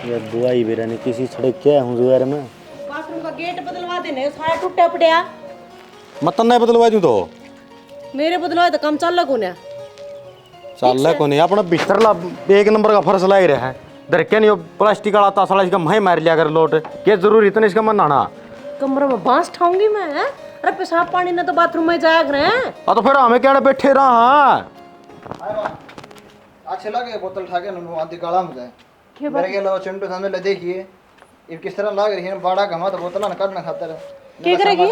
ये बुआई भी रहने किसी सड़क क्या हूँ यार मैं बाथरूम का गेट बदलवा देने सारा टूटा पड़िया। मतलब नहीं बदलवा दूँ तो मेरे बदलवाए तो कम चल कोने चल रहा कोने अपना बिस्तर ला एक नंबर का फर्श ला ही रहा है दर क्या नहीं प्लास्टिक वाला तासला इसका मैं मार लिया कर लोट क्या जरूर इतने इसका मन आना कमरे में बांस ठाऊंगी मैं हैं? अरे पेशाब पानी ना तो बाथरूम में जाया करे हैं। तो फिर हमें क्या बैठे रहा अच्छे लगे बोतल उठा के आधी काला में जाए मेरे के अलावा चिंटू सामने ले देखिए ये किस तरह लाग रही है बड़ा घमा तो बोतल ना काटना खाता है क्या करेगी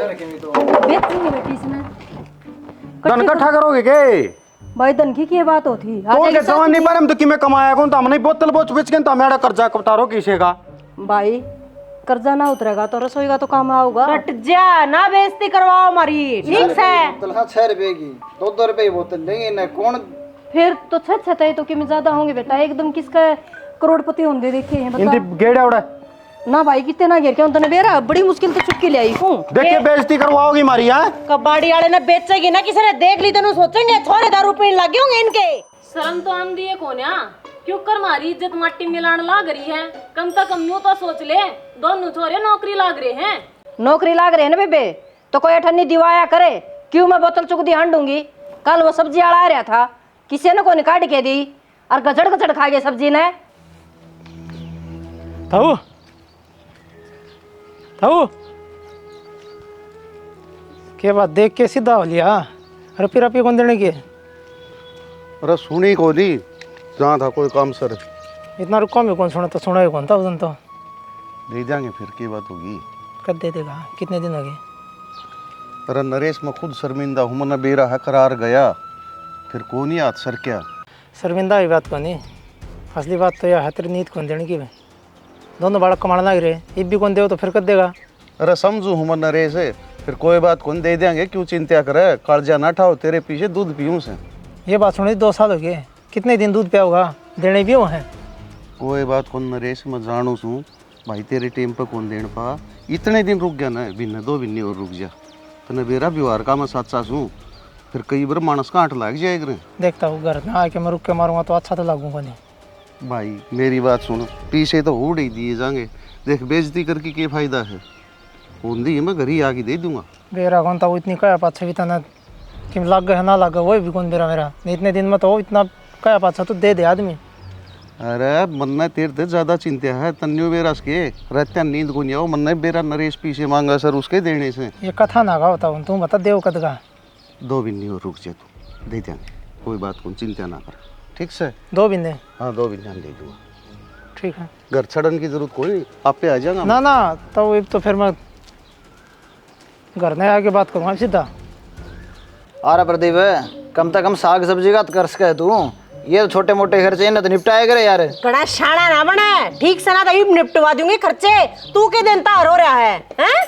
बेचेंगे बेटी इसमें धन इकट्ठा करोगे के भाई धन की बात होती कौन के जवान नहीं पारे हम तो किमें कमाया कौन तो हमने बोतल बोच बेच के तो मेरा कर्जा उतारो किसे का भाई कर्जा ना उतरेगा तो रसोई का तो काम आऊगा। हट जा ना बेइज्जती करवाओ हमारी ठीक है। बोतल हाँ 6 रुपए की 2-2 रुपए की बोतल लेंगे ना कौन फिर तो छत है तो किमें ज्यादा होंगे बेटा एकदम किसका करोड़पति होंगे देखे हैं इंदी बता गेड़ा उड़ा ना भाई कितने ना घेर के उन्होंने बेरा बड़ी मुश्किल तो चुटकी ले आई हूँ। देखिए बेइज्जती करवाओगी हमारी है कबाड़ी वाले ने बेचेगी ना किसी ने देख ली तो सोचेंगे थोड़े दारू पीने लगे होंगे इनके। शर्म तो आम दिए कोन्या क्यों कर मारी इज्जत मट्टी मिलान लाग रही है कम से कम यूं तो सोच ले दोनों छोरे नौकरी लाग रहे हैं। नौकरी लाग रहे हैं ना बेबे तो कोई अठन्नी दिवाया करे क्यों मैं बोतल चुक दी हांडूंगी। कल वो सब्जी आड़ा आ रहा था किसी ने कोई काट के दी और गजड़ गजड़ खा गए सब्जी ने। थाऊ थाऊ के बात देख के सीधा हो लिया रपी रपी कौन देने की अरे सुनी को नहीं जहाँ था कोई काम सर इतना रुका में कौन सुना तो सुना ही कौन था उस दिन तो दे देंगे फिर की बात होगी कब दे देगा कितने दिन हो गए। अरे नरेश मैं खुद शर्मिंदा हूँ मना बेरा है करार गया फिर कौन ही हाथ सर क्या शर्मिंदा की बात को नहीं असली बात तो यह है तेरी नींद कौन देने की भाई दोनों बड़ा कमाना लग रहे ये भी कौन दे तो फिर कर देगा। अरे समझू हूँ मैं नरेश है फिर कोई बात कौन दे देंगे क्यों चिंता करे कर्जा ना ठाओ तेरे पीछे दूध पीऊँ से। ये बात सुनी 2 साल हो गए कितने दिन दूध पिया होगा देने भी वो हैं। कोई बात कौन नरेश मैं जानू छूँ भाई तेरे टेम पर कौन देने पा इतने दिन रुक गया ना बिन्ने 2 महीने और रुक जा तो न बेरा व्यवहार का मैं साथ साथ हूँ फिर कई बार मानस का आठ लाग जाएगा। देखता हूँ घर में आके मैं रुक के मारूंगा तो अच्छा तो लगूंगा नहीं। भाई मेरी बात सुन पीछे तो उड़ ही दिए जाएंगे देख बेइज्जती करके क्या फायदा है होंदी मैं घर ही आके दे दूंगा। बेरा कौन था वो इतनी कया पाछा भी था ना कि लग गया ना लग गया वही भी कौन बेरा मेरा इतने दिन में तो वो इतना कया पाछा तो दे आदमी। अरे मन तेरे ते ज्यादा चिंता है तन्यू बेरास के रहते नींद को नहीं आओ मन बेरा नरेश पीछे मांगा सर उसके देने से ये कथा ना गा होता हूँ तू बता देव कद का 2 महीने और रुक जा तू दे देंगे कोई बात को चिंता ना कर ठीक से 2 महीने हाँ 2 महीने दे दूंगा ठीक है। घर छड़न की जरूरत कोई आप पे आ जाएगा ना ना तो फिर मैं घर में आके बात करूँगा सीधा। आ रहा प्रदीप कम से कम साग सब्जी का कर सके तू ये तो छोटे मोटे खर्चे ना तो निपटाए करे यार। कड़ा शाना ना बने ठीक से ना तो इब निपटवा दूंगी खर्चे तू के दिन तार हो रहा है हैं?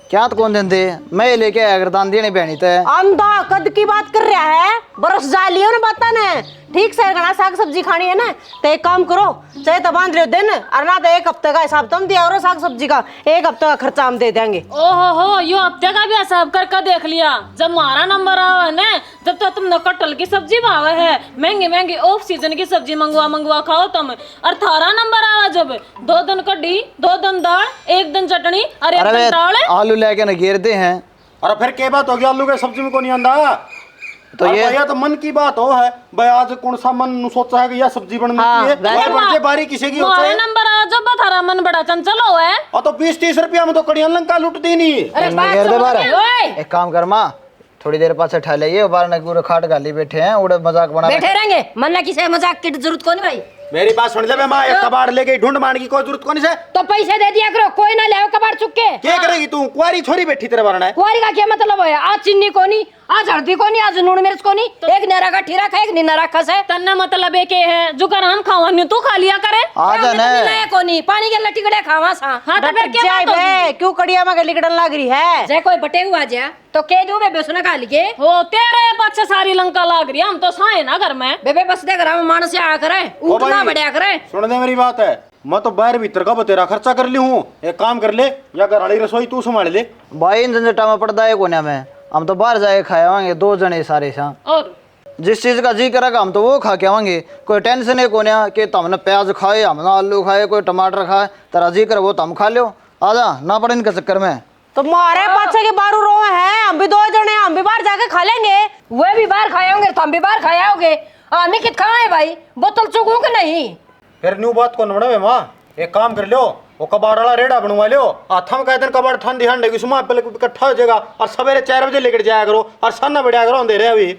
क्या तो कौन देते मैं लेके आया अगर दान देने बहनी तो अंधा कद की बात कर रहा है बरस जा लियो ना बता ने ठीक से घना साग सब्जी खानी है ना तो एक काम करो चाहे तो बांध रहे हो दिन और ना तो 1 हफ्ते का हिसाब तुम दिया करो साग सब्जी का 1 हफ्ते का खर्चा हम दे देंगे। ओहो हो यो हफ्ते का भी हिसाब करके देख लिया जब हमारा नंबर आवा है ना जब तो तुमने कटहल की सब्जी भावे है महंगी महंगी ऑफ सीजन की सब्जी मंगवा खाओ तुम और थारा नंबर आवा जब 2 दिन कड्डी 2 दिन दाल 1 दिन चटनी और 1 दिन दाल आलू लेके ना घेरते हैं। अरे फिर क्या बात होगी आलू के सब्जी में को नहीं आंदा तो ये तो मन की बात हो है भाई आज कौन सा मन सोचा है कि यह सब्जी बननी चाहिए बढ़के बारी किसी की होता है नंबर आ जब थारा मन बड़ा चंचल हो है और तो 20-30 रुपया में तो कड़िया लंका लुट दी नहीं। एक काम कर माँ थोड़ी देर पास ठा ले बार पूरे खाट गाली बैठे हैं उड़े मजाक बना बैठे रहेंगे मन ना किसी मजाक की जरूरत को नहीं भाई। मेरी बात सुन ले माँ एक कबाड़ लेके ढूंढ मारने की कोई जरूरत कौन से तो पैसे दे दिया करो कोई ना ले कबाड़ चुक के क्या करेगी तू कुआरी छोरी बैठी तेरे बारना है कुआरी का क्या मतलब है आज चीनी कोनी आज हल्दी कोनी आज नून मिर्च कोनी एक नेरा का ठीरा खा एक नीना रखा है तन्ना मतलब एक है जो कर हम खावा नहीं तू खा लिया करे आजा मिलाया कोनी पानी के लट्टी कड़े खावा सा हाँ तो फिर क्या बात होगी? क्यों कड़िया में गली कड़न लग रही है जे कोई बटे हुआ जा तो कह दूं बेबे सुना खा लिए हो तेरे पाछे सारी लंका लाग रही हम तो साए ना घर में बेबे बस दे घर में मानस आ करे उठना बढ़िया करे। सुन दे मेरी बात है मैं तो बाहर भीतर का तेरा खर्चा कर ली हूँ एक काम कर ले या घर वाली रसोई तू संभाल ले भाई इन झंझटा में पड़ता है कोने में हम तो बाहर जाके खाए होंगे 2 जने सारे सा और जिस चीज़ का जी करेगा हम तो वो खा के आवांगे। कोई टेंशन है कोने कि तुमने प्याज खाए, हमने आलू खाए, कोई टमाटर खाए, तेरा जी करे वो तुम खा लो। आजा ना पड़े इनके चक्कर में। तो मारे पाछे के बारू रो है, हम भी 2 जने, हम भी बाहर जाके खा लेंगे। वे भी बाहर खाए होंगे तो हम भी बाहर खाए होंगे। हमें कित खाए भाई, बोतल चुकूं कि नहीं? फिर न्यू बात कौन बना माँ, एक काम कर लो, वो कबाड़ वाला रेड़ा बनवा लो, थम कहते हैं कबाड़ ठंडी ठंडे की सुमा पहले इकट्ठा हो जाएगा, और सवेरे 4 बजे लेकर जाया करो, और साना बढ़िया करो अंधेरे अभी।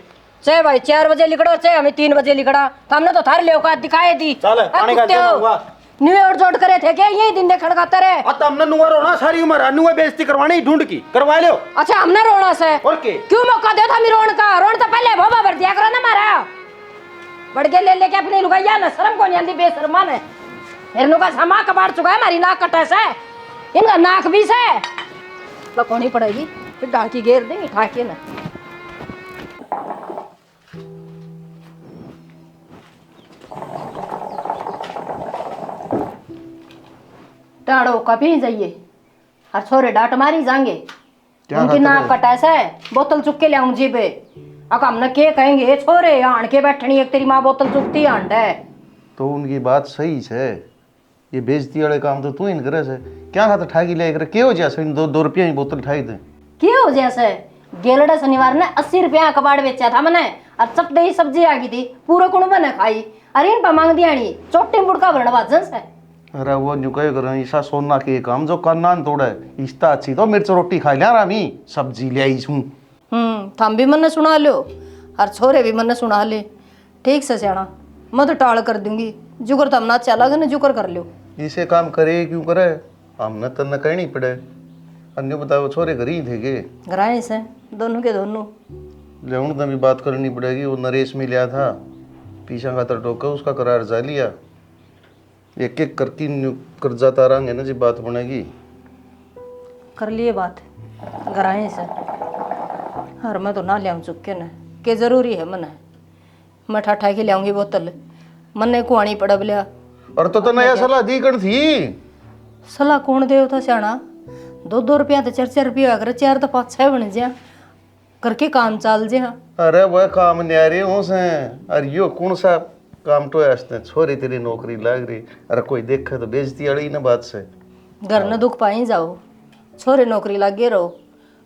चाहे भाई 4 बजे लिखड़ो, चाहे हमें 3 बजे लिखड़ा, तो हमने तो थारे ले औकात दिखाए दी। चल पानी का देना न्यू और जोड़ करे थे क्या यही दिन देखण खाते रहे? अब हमने नुआ रोना सारी उम्र, नुआ बेइज्जती करवानी ढूंढ की करवा लो। अच्छा हमने रोना से और के क्यों मौका दे था रोन का? रोन तो पहले भोबा भर दिया करो ना मारा। बढ़ के ले लेके अपनी लुगाइया ना शर्म को नहीं आंदी, बेशर्मा ने। मेरे का समा कबाड़ चुका है, हमारी नाक कटे से, इनका नाक भी से लकोनी पड़ेगी, फिर डाकी घेर देंगे ठाके ना। डाड़ो कभी जाइए और छोरे डांट मारी जाएंगे, उनकी नाक कटा से बोतल चुक के ले आऊं जी पे। अब हमने के कहेंगे छोरे आण के बैठनी एक तेरी माँ बोतल चुकती आंड है। तो उनकी बात सही है, ये बेइज्जती वाले काम तो तू ही करे से क्या खाता ठाकी ले करे के हो जैसे 2 रुपया की बोतल ठाई दे के हो जैसे। गेलड़ा शनिवार ने 80 रुपया कबाड़ बेचा था मैंने, और सब दही सब्जी आ गई थी, पूरे कुण ने खाई। अरे इन पर मांग दिया चोटी बुड़का भरण बाजन से। अरे वो न्यू कहे कर ईसा सोना के काम जो करना तोड़ा इस्ता अच्छी तो मिर्च रोटी खा लिया रामी, सब्जी ले आई छू। थम भी मन सुना लो और छोरे भी मन सुना ले। ठीक से सियाना, मैं तो टाल कर दूंगी, जुकर तम ना अच्छा लगे ना जुकर कर लो। इसे काम करे क्यों करे, हमने तो न कहनी पड़े। अन्य बताओ छोरे घर ही थे के घराए से दोनों के दोनों ले उन भी बात करनी पड़ेगी। वो नरेश में लिया था पीछा खातर टोका, उसका करार जा लिया, एक एक करके कर जाता रहेंगे ना जी, बात बनेगी। कर लिए बात घराए से, और मैं तो ना ले आऊँ चुके न के जरूरी है मन। मैं ठाठा के ले आऊँगी बोतल, मन कुआनी पड़ा लिया। और तो नया सलाह दी कर थी। सलाह कौन दे था सियाना, 2-2 रुपया तो 4-4 रुपया अगर 4 तो 5-6 बन जा करके काम चाल जे। हाँ अरे वह काम न्यारे हो से, अरे यो कौन सा काम तो है, छोरी तेरी नौकरी लग रही, अरे कोई देखे तो बेइज्जती वाली ना बात से। घर न दुख पाई जाओ, छोरे नौकरी लगे रहो,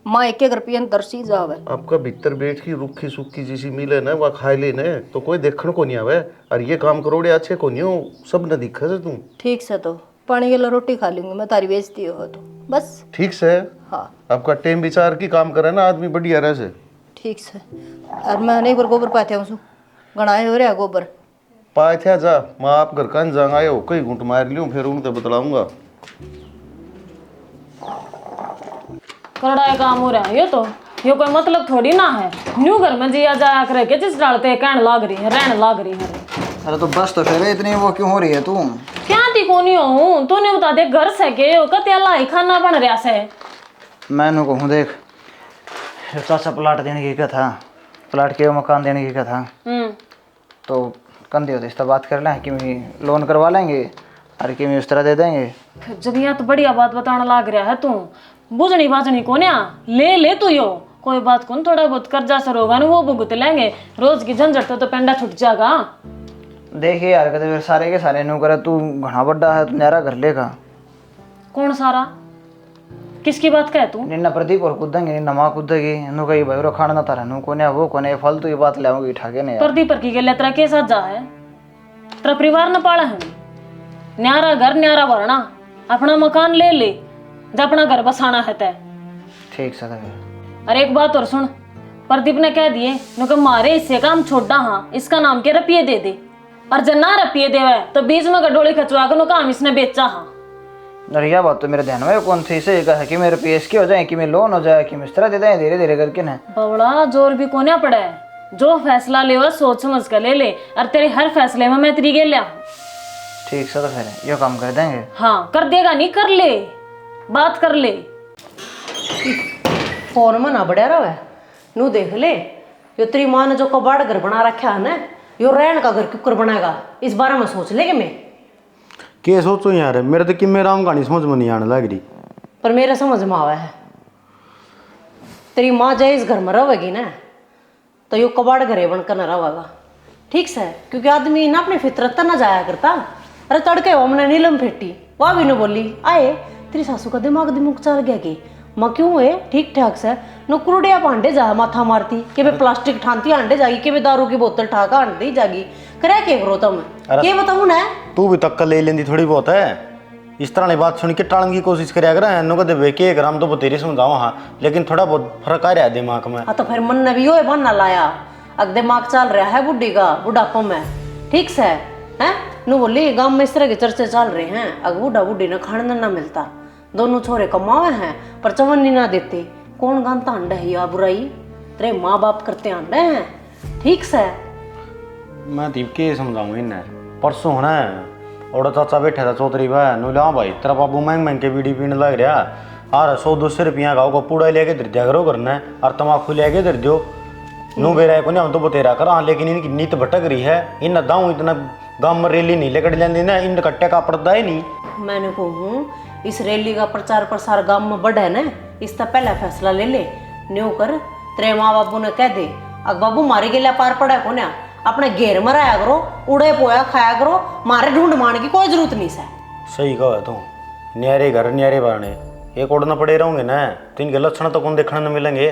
माँ 1-1 रुपया तरसी जावे। आपका भीतर बैठ की रुखी सुखी जैसी मिले ना वह खाए ले ने तो कोई देखने को नहीं आवे, और ये काम करोड़े अच्छे को नहीं हो, सब न दिखे से तुम। ठीक से तो पानी के लिए रोटी खा लूंगी मैं, तारी बेइज्जती हो तो बस। ठीक से हाँ आपका टाइम विचार की काम करे ना आदमी बढ़िया रहे से। ठीक से। और मैं नहीं बार गोबर पाते हूँ, गणाए हो रहा गोबर पाए थे जा, माँ आप घर का जंग आयो कई घूंट मार लियो, फिर उनसे बतलाऊंगा। करड़ा काम हो रहा है ये तो, ये कोई मतलब थोड़ी ना है। न्यू घर में जिया जाया करे के जिस डालते कहने लाग रही है, रहने लाग रही है। अरे तो बस तो फिर इतनी वो क्यों हो रही है तू? क्या ती कोनी हूँ, तूने बता दे घर से के कत्याला ही खाना बन रहा से। मैंने कहूँ देख, चाचा प्लाट देने की क्या था, प्लाट के मकान देने की क्या था, तो कंधे होते इस तरह बात कर लें कि लोन करवा लेंगे और कि उस तरह दे देंगे। जब यहाँ तो बढ़िया बात बताने लाग रहा है तू, बुझनी बाजनी कोन्या ले ले तू यो, कोई बात कौन, थोड़ा बहुत कर्जा सर होगा ना वो भुगत लेंगे, रोज की झंझट तो पेंडा छुट जाएगा। देखिए यार कहते फिर सारे के सारे नु करे, तू घना बड्डा है, तू न्यारा घर लेगा। कौन सारा, किसकी बात कहे तू? निन्ना प्रदीप और कूदेंगे, निन्ना माँ कूदेगी, नु कही भाई रो खाना ना तारा नु कोने वो कोने फालतू ये बात ले आऊंगी ठाके ने। प्रदीप पर की गले तेरा के साथ जा है, तेरा परिवार न पाला है, न्यारा घर न्यारा भरना, अपना मकान ले ले, जब अपना घर बसाना है तय। ठीक से। अरे एक बात और सुन, प्रदीप ने कह दिए नुके मारे इससे काम छोड़ा, हाँ इसका नाम के रुपये दे दे, और जब ना रुपये देवे तो बीच में गडोली खचवा कर काम इसने बेचा। हाँ अरे यह बात तो मेरे ध्यान में कौन थी से कहा कि मेरे पीएस की हो जाए, कि मैं लोन हो जाए, कि इस तरह दे दें धीरे धीरे करके ना। बवड़ा जोर भी कोने पड़ा है, जो फैसला ले वो सोच समझ कर ले ले, और तेरे हर फैसले में मैं तेरी गेल लिया। ठीक से, तो फिर ये काम कर देंगे। हाँ कर देगा, नहीं कर ले, बात कर ले। फोन में ना बढ़िया रहा है, नू देख ले, यो तेरी माँ ने जो कबाड़ घर बना रखा है ना, यो रहन का घर क्यों बनाएगा, इस बारे में सोच ले। कि मैं के सोचो यार, मेरे तो कि मेरा कहानी समझ में नहीं आने लग रही, पर मेरे समझ में आवा है। तेरी माँ जय इस घर में रहेगी ना, तो यो कबाड़ घरे बनकर न रहेगा। ठीक से, क्योंकि आदमी ना अपनी फितरत ना जाया करता। अरे तड़के हमने नीलम फेटी, वह भी न बोली आए तेरी सासू का दिमाग चल गया कि माँ क्यों है ठीक ठाक से न कुरुड़िया पांडे जा माथा मारती के वे प्लास्टिक ठानती आंडे जागी के वे दारू की बोतल ठाका आंडे जागी करे के करो तुम के बताऊं ना। तू भी तक्का ले लेंदी थोड़ी बहुत है। इस तरह की बात सुन के टालने की कोशिश कराया कर नो कहते वे के ग्राम तो तेरी समझाओ हाँ, लेकिन थोड़ा बहुत फर्क आ रहा है दिमाग में। हाँ तो फिर मन ने भी यो बहाना लाया, अग दिमाग चल रहा है बुढ़ी का बुढ़ापा में। ठीक से है नु बोली गांव में इस तरह के चर्चे चल रहे हैं, अग बुढ़ा बुढ़ी ने खाने ना मिलता, दोनों छोरे कमावे हैं पर चवन्नी ना देते। कौन गानता अंडा है या बुराई, तेरे माँ बाप करते अंडे हैं। ठीक से मैं दीप के समझाऊंगा इन्हें। परसों होना है और चाचा बैठा था चौधरी भाई नु ला भाई तेरा बाबू महंग के बीड़ी पीने लग रहा और 100-200 रुपया का पूड़ा लेके धर दिया करो करना और तमाकू लेके धर दो नु बेरा को हम तो बतेरा कर। हाँ लेकिन इनकी नीत भटक रही है, इन दाऊ इतना गांव में रैली नहीं लेकर जाती ना, इन कट्टे का पड़ता ही नहीं। मैंने कहूँ इस रैली का प्रचार प्रसार गांव में बढ़े ना, इसका पहला फैसला ले ले न्यू कर। तेरे माँ बाबू ने कह दे अग बाबू मारे के लिए पार पड़ा को ना, अपने घेर में रहा करो, उड़े पोया खाया करो, मारे ढूंढ मारने की कोई जरूरत नहीं है। सही कहा तू, न्यारे घर न्यारे बारने एक उड़ना पड़े रहोगे ना तो इनके लक्षण तो कौन देखने न मिलेंगे।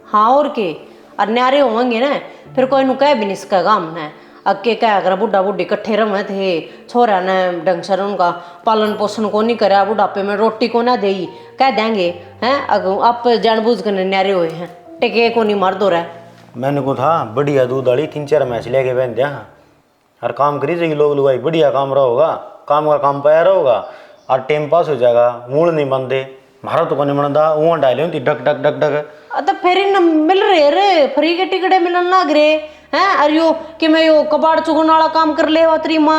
हाँ और के और न्यारे होंगे ना फिर कोई नु कह भी नहीं इसका गांव है। अगे क्या अगर बुढ़ा बुढ़ी इकट्ठे रहे थे, छोरा ने ढंग से उनका पालन पोषण को नहीं करा, बुढ़ापे में रोटी को ना दे, कह देंगे हैं अग आप जानबूझ कर न्यारे हुए हैं, टेके को नहीं मार दो रहा। मैंने को था बढ़िया दूध वाली 3-4 मैच लेके बहन दिया और काम करी जाएगी लोग लुगाई बढ़िया काम रहा होगा, काम का काम पाया होगा और टाइम पास हो जाएगा। मूल नहीं बनते मारा तो नहीं बनता वो डाले होती डक डक डक डक। तो फिर इन मिल रहे रे फ्री के टिकटे मिलन लग रहे हैं। अरे यो कि मैं यो कबाड़ चुगन वाला काम कर ले तेरी माँ।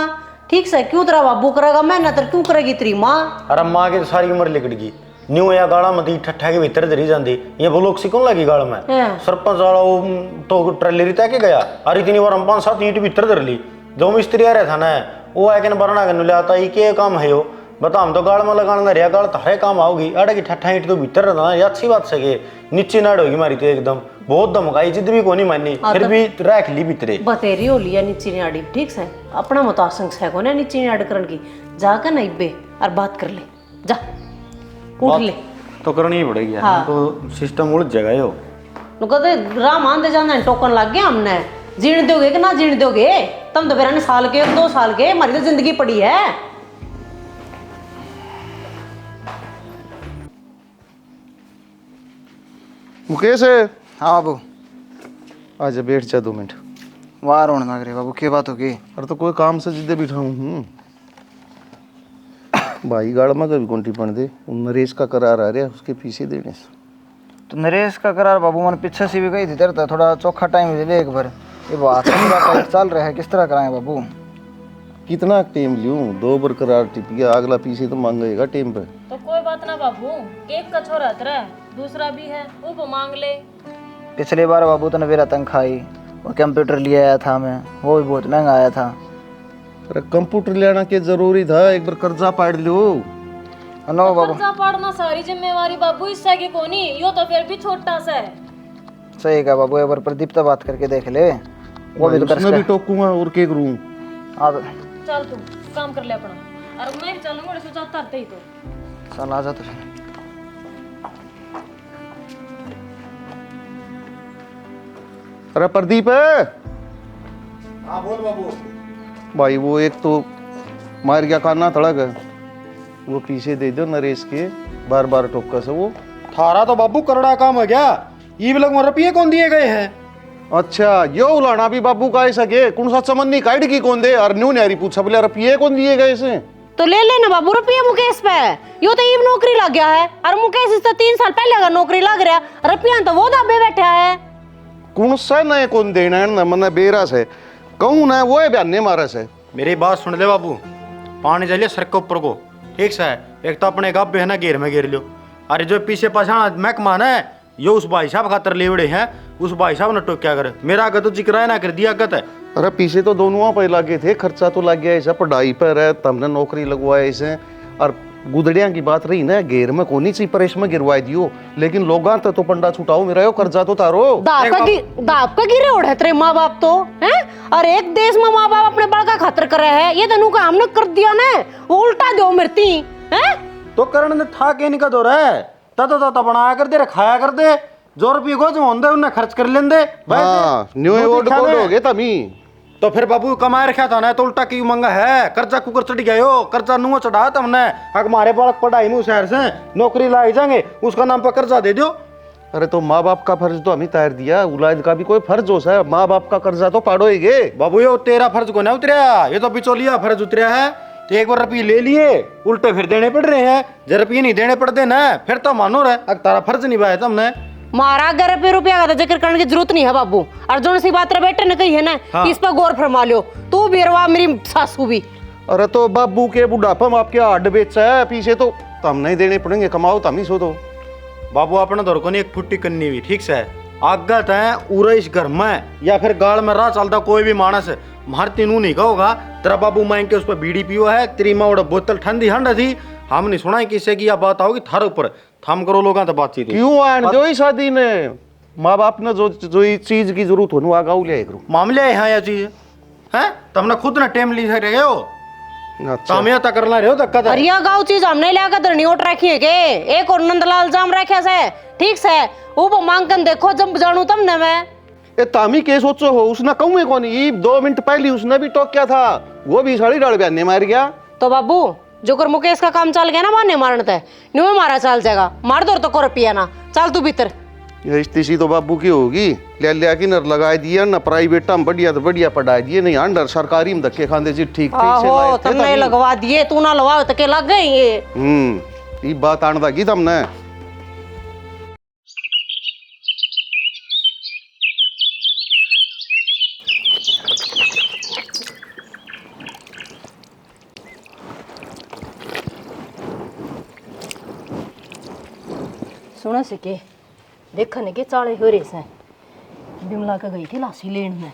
ठीक से क्यों तेरा बाबू करेगा, मेहनत क्यों करेगी तेरी माँ। अरे माँ की तो सारी उम्र लिकट गई न्यू या गाड़ा मत ठट्ठा के भीतर धरी जाती ये वो लोग सिकन लगी गाड़ में। सरपंच वाला वो तो ट्रेलर तय के गया और इतनी बार हम 5-7 ईंट भीतर धर ली। जो मिस्त्री आ रहा था ना वो आके बरना कर ले आता ये क्या काम है यो बता, हम तो गाड़ में लगाना रहा गाड़ तारे काम आओगी अड़े की ठट्ठा ईंट तो भीतर रहना ये अच्छी बात सके नीचे नाड़ होगी मारी तो एकदम बहुत धमकाई जिद भी को नहीं मानी फिर भी रख ली भीतरे बतेरी हो लिया नीचे नाड़ी। ठीक से अपना मुतासंग है को ना नीचे नाड़ करन की जाकर ना इब्बे और बात कर ले जा उठ ले तो करनी ही पड़ेगी। हाँ। तो सिस्टम उलझ जाएगा यो कहते राह मान दे जाना टोकन लग गया हमने जीण दोगे कि ना जीण दोगे तुम तो फिर साल के 2 साल के हमारी तो जिंदगी पड़ी है। मुकेश है हाँ बाबू आजा बैठ जा 2 मिनट। वाह रोने लग रहे बाबू क्या बात होगी। अरे तो कोई काम से जिद्दे बिठाऊं हूँ भाई गाड़ में कभी कौन टिप्पण दे नरेश का करार आ रहा उसके पीछे देने से। तो नरेश का करार बाबू मन पीछे से भी गई थी तेरे तो थोड़ा चौखा टाइम ले एक बार ये बात चल रहा है किस तरह कराएं बाबू। कितना टाइम लूँ 2 बार करार टिप गया अगला पीछे तो मांगेगा टाइम पे। तो कोई बात ना बाबू, केक का छोरा तेरा दूसरा भी है वो मांग ले। पिछली बार बाबू तो मेरा तंग खाई वो कंप्यूटर ले आया था मैं वो भी बहुत महंगा आया था। अरे कंप्यूटर लेना के जरूरी था एक बार कर्जा पाड़ लो। नो बाबू कर्जा पाड़ना सारी जिम्मेवारी बाबू इससे की कोनी यो तो फिर भी छोटा सा है। सही कहा बाबू एक बार प्रदीप से बात करके देख ले वो भी तो कर भी टोकूंगा और के करूँ। हाँ चल तू काम कर ले अपना और मैं चलूंगा सोचा तरते ही तो चल आ जा तो फिर। अरे प्रदीप है। हाँ बोल बाबू। भाई वो एक तो मार गया काना तड़क वो पीछे दे दो नरेश के बार बार टोका से वो थारा तो बाबू करड़ा काम है क्या ये भी लोग रुपये कौन दिए गए हैं। अच्छा यो उलाना भी बाबू का ऐसा के कौन सा चमन्नी काट की कौन दे और न्यू न्यारी पूछा बोले रुपये कौन दिए गए इसे तो ले लेना बाबू रुपया मुकेश पे यो तो ईब नौकरी लग गया है और मुकेश इससे 3 साल पहले का नौकरी लग रहा रुपया तो वो दाबे बैठा है। कौन सा नए कौन देना है न मन बेरा से कहूँ ना वो है बयाने मारा से। मेरी बात सुन ले बाबू, पानी चलिए सर के ऊपर को ठीक से एक तो अपने गप है ना घेर में घेर लो अरे जो पीछे पछाना महकमा है यो उस भाई साहब खातर लेवड़े हैं उस भाई साहब ने टोक्या कर मेरा अगर तो जिक्र है ना कर दिया गत है। अरे पीछे तो दोनों पे लगे थे खर्चा तो लग गया ऐसा पढ़ाई पर है तुमने नौकरी लगवाया इसे और गुदड़िया की बात रही ना, घेर में कोनी सी परेश में गिरवाई दियो, लेकिन लोगा तो पंडा छुटाओ मेरा यो कर्जा तो तारो। दाप का गिरे उड़े तेरे माँ बाप तो हैं। और एक देश में माँ बाप अपने बड़ का खातर करे है, ये तनु का हमने कर दिया ना, वो उल्टा दो मरती हैं। तो करण ने था के नहीं का दो रहा ता बनाया कर दे, खाया कर दे, जो रुपये को जो होंगे उन्हें खर्च कर लेंदे। हाँ, न्यू ओल्ड कोड हो गए तमी। तो फिर बाबू कमाए रखा था ना, तो उल्टा क्यों मंगा है? कर्जा कुकर चढ़ गया हो, कर्जा नुआ चढ़ाया था हमने। हमारे बालक पढ़ाई में शहर से नौकरी लाई जाएंगे, उसका नाम पर कर्जा दे दो। अरे तो माँ बाप का फर्ज तो हमें तैयार दिया, औलाद का भी कोई फर्ज हो सा, माँ बाप का कर्जा तो पाड़ो ही गे। बाबू ये तेरा फर्ज को ना उतरिया, ये तो बिचौलिया फर्ज उतरिया है। तो एक बार रुपये ले लिए, उल्टे फिर देने पड़ रहे हैं। जब रुपये नहीं देने पड़ते ना, फिर तो मानो रहे अगर तारा फर्ज निभाया तुमने। मारा अगर रुपया का जिक्र करने की जरूरत नहीं है बाबू। अर्जुन सी बात रे बेटे ने कही है ना, हाँ। इस पर गौर फरमा लो, तू भी रवा मेरी सासू भी। अरे तो बाबू के बुढ़ापा में आपके हड्ड बेच है पीछे, तो हम नहीं देने पड़ेंगे, कमाओ तम ही सो दो। बाबू अपना दौर को नहीं एक फुट्टी करनी हुई, ठीक से आगत है उरे इस घर में या फिर गाड़ में राह चलता कोई भी मानस मार तीनू नहीं कहोगा तेरा बाबू मांग के उस पर बीड़ी पियो है, तेरी माँ उड़ा बोतल ठंडी हंड थी, हम नहीं सुना किससे की यह बात आओगी थारे ऊपर, थम करो लोग तो बातचीत। क्यों आन जो ही शादी ने माँ बाप ने जो चीज की जरूरत हो आगा ले करो मामले है यह चीज है, तुमने खुद ना टाइम ली रहे हो। अच्छा तामिया तक करना रहे हो धक्का अरे यह गाँव चीज हमने लिया धरनी उठ रखी है के, एक और नंदलाल जाम रखे से, ठीक से वो मांग कर देखो जब जानू तब न मैं। ये तामी के सोचो हो, उसने कहूँ कौन, ये 2 मिनट पहले उसने भी टोक किया था, वो भी साड़ी डाल बयाने मार गया। तो बाबू जो कर मुकेश का काम चल गया ना, मारने मारने ते न्यू मारा चल जाएगा, मार दो तो को पिया ना, चल तू भीतर। ये स्थिति तो बाबू की होगी, ले के नर लगा दिया ना, प्राइवेट में बढ़िया तो बढ़िया पढ़ा दिए, नहीं अंडर सरकारी में धक्के खाते जी ठीक आहो तुमने लगवा दिए, तू ना लगवा तो के लग गए ये। ये बात आने की तुमने। सुना सके देखने के चाले हो रहे से, बिमला का गई थी लाशी लेन में,